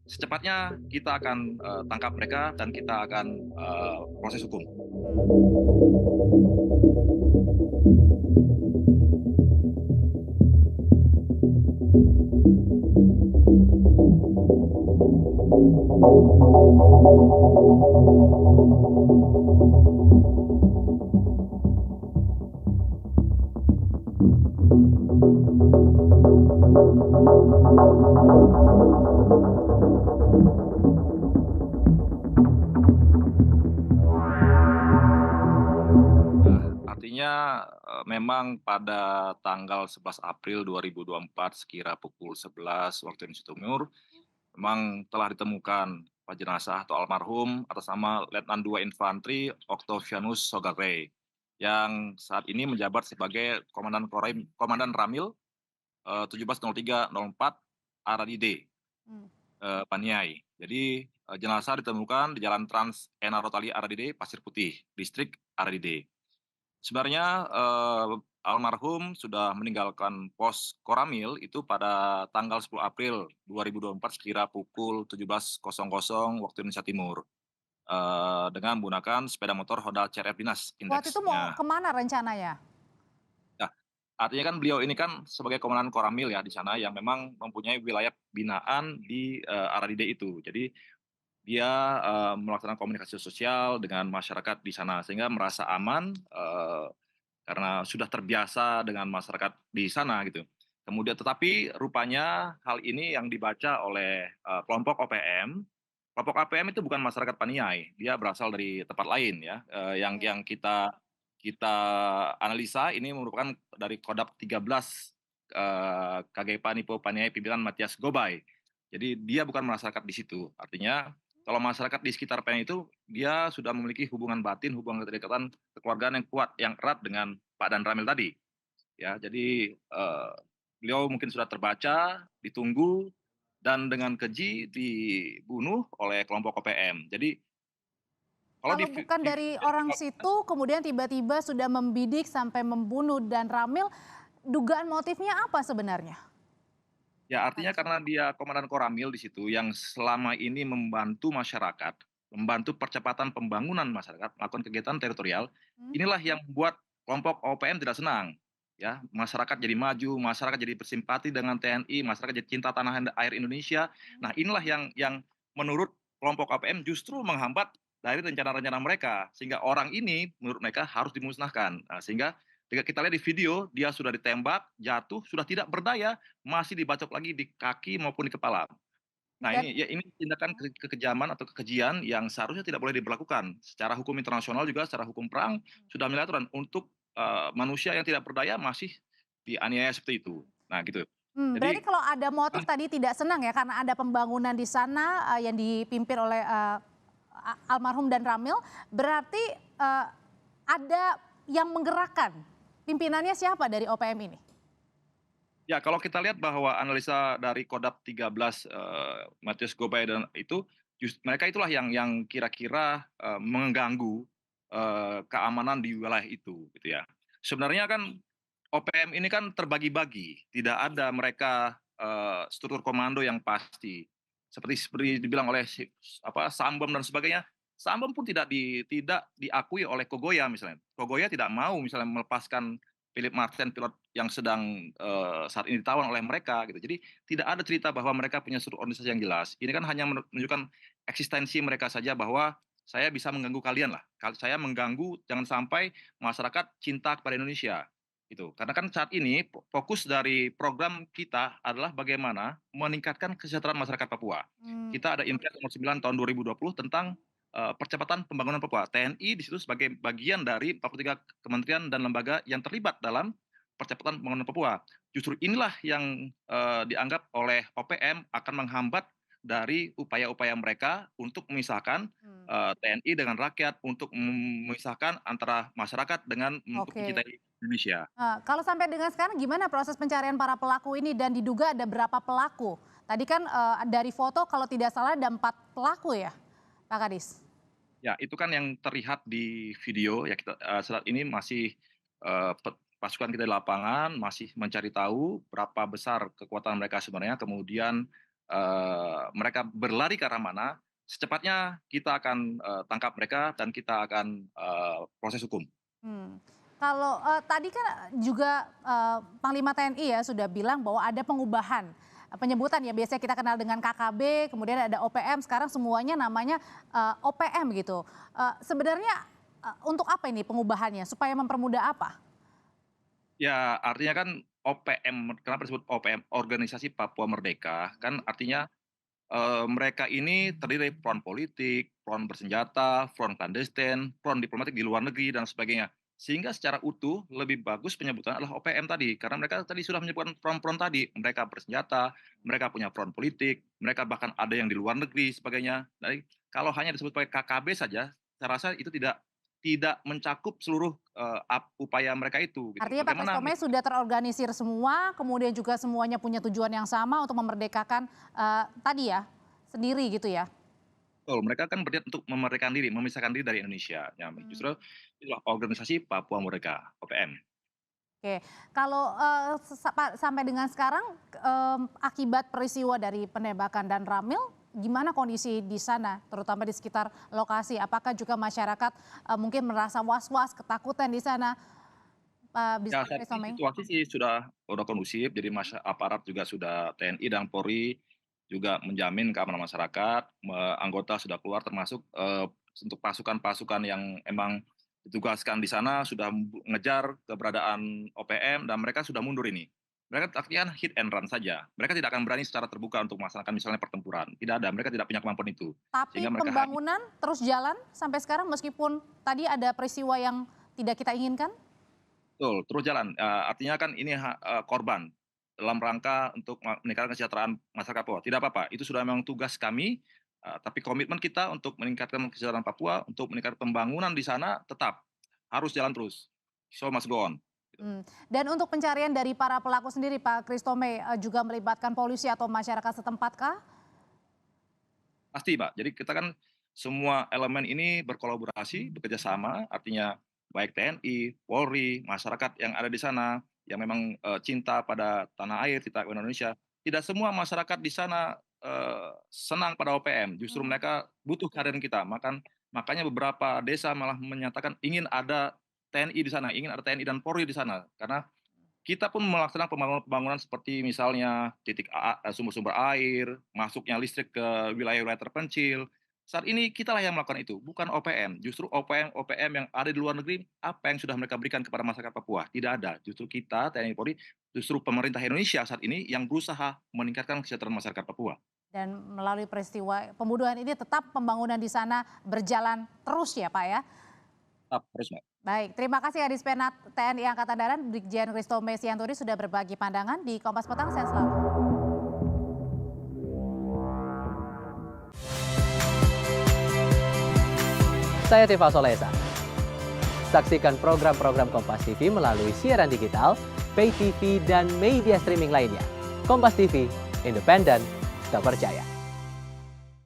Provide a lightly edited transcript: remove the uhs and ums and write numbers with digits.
secepatnya kita akan tangkap mereka dan kita akan proses hukum. Nah, artinya memang pada tanggal 11 April 2024 sekira pukul 11 waktu Indonesia Timur, memang telah ditemukan jenazah atau almarhum atas nama Letnan 2 Infantri Octavianus Sogarre yang saat ini menjabat sebagai Komandan Ramil 170304 Aradide, Mmm. Paniai. Jadi jenazah ditemukan di Jalan Trans Ena Rotali Aradide, Pasir Putih, Distrik Aradide. Sebenarnya almarhum sudah meninggalkan pos Koramil itu pada tanggal 10 April 2024 sekira pukul 17.00 waktu Indonesia Timur, dengan menggunakan sepeda motor Honda CR-F Dinas Waktu itu mau indeksnya. kemana rencananya? Nah, artinya kan beliau ini kan sebagai komandan Koramil ya di sana yang memang mempunyai wilayah binaan di Aradide itu. Jadi dia melaksanakan komunikasi sosial dengan masyarakat di sana sehingga merasa aman, karena sudah terbiasa dengan masyarakat di sana gitu. Kemudian tetapi rupanya hal ini yang dibaca oleh kelompok OPM. Kelompok OPM itu bukan masyarakat Paniai, dia berasal dari tempat lain ya, Oke. yang kita analisa ini merupakan dari Kodap 13 KGP Nipo Paniai pimpinan Matias Gobay. Jadi dia bukan masyarakat di situ. Artinya kalau masyarakat di sekitar Paniai itu dia sudah memiliki hubungan batin, hubungan keterikatan kekeluargaan yang kuat, yang erat dengan Pak Dan Ramil tadi. Ya, jadi beliau mungkin sudah terbaca, ditunggu, dan dengan keji dibunuh oleh kelompok OPM. Jadi kalau Kalau bukan di dari orang situ, kemudian tiba-tiba sudah membidik sampai membunuh dan Ramil, dugaan motifnya apa sebenarnya, ya Pak artinya Kadis? karena dia komandan Koramil di situ yang selama ini membantu masyarakat, membantu percepatan pembangunan masyarakat, melakukan kegiatan teritorial, Mmm. inilah yang membuat kelompok OPM tidak senang. Ya, masyarakat jadi maju, masyarakat jadi bersimpati dengan TNI, masyarakat jadi cinta tanah air Indonesia. Nah, inilah yang menurut kelompok OPM justru menghambat dari rencana-rencana mereka, sehingga orang ini menurut mereka harus dimusnahkan. Nah, sehingga ketika kita lihat di video, dia sudah ditembak, jatuh, sudah tidak berdaya, masih dibacok lagi di kaki maupun di kepala. Nah Dan ini tindakan kekejaman atau kekejian yang seharusnya tidak boleh diberlakukan. Secara hukum internasional juga, secara hukum perang sudah memiliki aturan untuk manusia yang tidak berdaya masih dianiaya seperti itu. Nah gitu. berarti Jadi kalau ada motif tadi tidak senang ya karena ada pembangunan di sana, yang dipimpin oleh, almarhum dan Ramil, berarti, ada yang menggerakkan, pimpinannya siapa dari OPM ini? ya kalau kita lihat bahwa analisa dari Kodap 13 Matius Gobay dan itu mereka itulah yang kira-kira mengganggu keamanan di wilayah itu gitu ya. Sebenarnya kan OPM ini kan terbagi-bagi, tidak ada mereka struktur komando yang pasti. Seperti dibilang oleh Sambom dan sebagainya. Sambom pun tidak diakui oleh Kogoya misalnya. Kogoya tidak mau misalnya melepaskan Philip Martin pilot yang sedang saat ini ditawan oleh mereka gitu. Jadi tidak ada cerita bahwa mereka punya struktur organisasi yang jelas. Ini kan hanya menunjukkan eksistensi mereka saja bahwa saya bisa mengganggu kalian lah. Saya mengganggu jangan sampai masyarakat cinta kepada Indonesia itu. Karena kan saat ini fokus dari program kita adalah bagaimana meningkatkan kesejahteraan masyarakat Papua. Mmm. Kita ada Impres nomor 9 tahun 2020 tentang percepatan pembangunan Papua. TNI di situ sebagai bagian dari 43 kementerian dan lembaga yang terlibat dalam percepatan pembangunan Papua. Justru inilah yang dianggap oleh OPM akan menghambat dari upaya-upaya mereka untuk memisahkan Mmm. TNI dengan rakyat, untuk memisahkan antara masyarakat dengan untuk Oke. mencintai Indonesia. Kalau sampai dengan sekarang gimana proses pencarian para pelaku ini dan diduga ada berapa pelaku? Tadi kan, dari foto kalau tidak salah ada 4 pelaku ya, Pak Kadis? Ya, itu kan yang terlihat di video ya kita saat ini masih pasukan kita di lapangan masih mencari tahu berapa besar kekuatan mereka sebenarnya, kemudian mereka berlari ke arah mana, secepatnya kita akan tangkap mereka dan kita akan proses hukum. Hmm. Kalau tadi kan juga Panglima TNI ya sudah bilang bahwa ada pengubahan penyebutan ya, biasanya kita kenal dengan KKB, kemudian ada OPM, sekarang semuanya namanya OPM gitu. Sebenarnya untuk apa ini pengubahannya? Supaya mempermudah apa? Ya, artinya kan OPM, kenapa disebut OPM, Organisasi Papua Merdeka, kan artinya mereka ini terdiri dari front politik, front bersenjata, front clandestine, front diplomatik di luar negeri dan sebagainya. Sehingga secara utuh lebih bagus penyebutan adalah OPM tadi, karena mereka tadi sudah menyebutkan front-front tadi. Mereka bersenjata, mereka punya front politik, mereka bahkan ada yang di luar negeri sebagainya. Jadi kalau hanya disebut pakai KKB saja, saya rasa itu tidak mencakup seluruh upaya mereka itu gitu. Artinya Pak Bagaimana. Kristome sudah terorganisir semua, kemudian juga semuanya punya tujuan yang sama untuk memerdekakan tadi ya, sendiri gitu ya? Betul, mereka kan berniat untuk memerdekakan diri, memisahkan diri dari Indonesia. Ya, Hmm. justru itulah organisasi Papua Merdeka, OPM. Oke, kalau sampai dengan sekarang akibat peristiwa dari penembakan dan Ramil, gimana kondisi di sana, terutama di sekitar lokasi? Apakah juga masyarakat mungkin merasa was-was, ketakutan di sana, Pak Ya, saat ini Bisma? situasi sih sudah kondusif, jadi aparat juga sudah TNI dan Polri juga menjamin keamanan masyarakat, anggota sudah keluar termasuk untuk pasukan-pasukan yang emang ditugaskan di sana sudah ngejar keberadaan OPM dan mereka sudah mundur ini. Mereka artinya hit and run saja. Mereka tidak akan berani secara terbuka untuk melaksanakan misalnya pertempuran. Tidak ada, mereka tidak punya kemampuan itu. Tapi Sehingga mereka hanya. pembangunan terus jalan sampai sekarang meskipun tadi ada peristiwa yang tidak kita inginkan? Betul, terus jalan, artinya kan ini korban dalam rangka untuk meningkatkan kesejahteraan masyarakat Papua. Tidak apa-apa, itu sudah memang tugas kami, tapi komitmen kita untuk meningkatkan kesejahteraan Papua, untuk meningkatkan pembangunan di sana tetap harus jalan terus. Show must go on. Dan untuk pencarian dari para pelaku sendiri Pak Kristome juga melibatkan polisi atau masyarakat setempat kah? Pasti, Mbak. Jadi kita kan semua elemen ini berkolaborasi, bekerja sama, artinya baik TNI, Polri, masyarakat yang ada di sana, yang memang cinta pada tanah air, cinta kepada Indonesia. Tidak semua masyarakat di sana senang pada OPM, justru Hmm. mereka butuh kehadiran kita. Makanya beberapa desa malah menyatakan ingin ada TNI di sana, ingin ada TNI dan Polri di sana. Karena kita pun melaksanakan pembangunan seperti misalnya sumber-sumber air, masuknya listrik ke wilayah-wilayah terpencil. Saat ini kitalah yang melakukan itu, bukan OPM. Justru OPM yang ada di luar negeri, apa yang sudah mereka berikan kepada masyarakat Papua? Tidak ada. Justru kita, TNI Polri, justru pemerintah Indonesia saat ini yang berusaha meningkatkan kesejahteraan masyarakat Papua. Dan melalui peristiwa pembunuhan ini tetap pembangunan di sana berjalan terus ya Pak ya? Tetap terus, Mbak. Baik, terima kasih Kadis Penat TNI Angkatan Darat Brigjen Kristome Sianturi sudah berbagi pandangan di Kompas Petang. Sehat selalu. Saya Tifa Solesa. Saksikan program-program Kompas TV melalui siaran digital, pay TV, dan media streaming lainnya. Kompas TV, independen, terpercaya.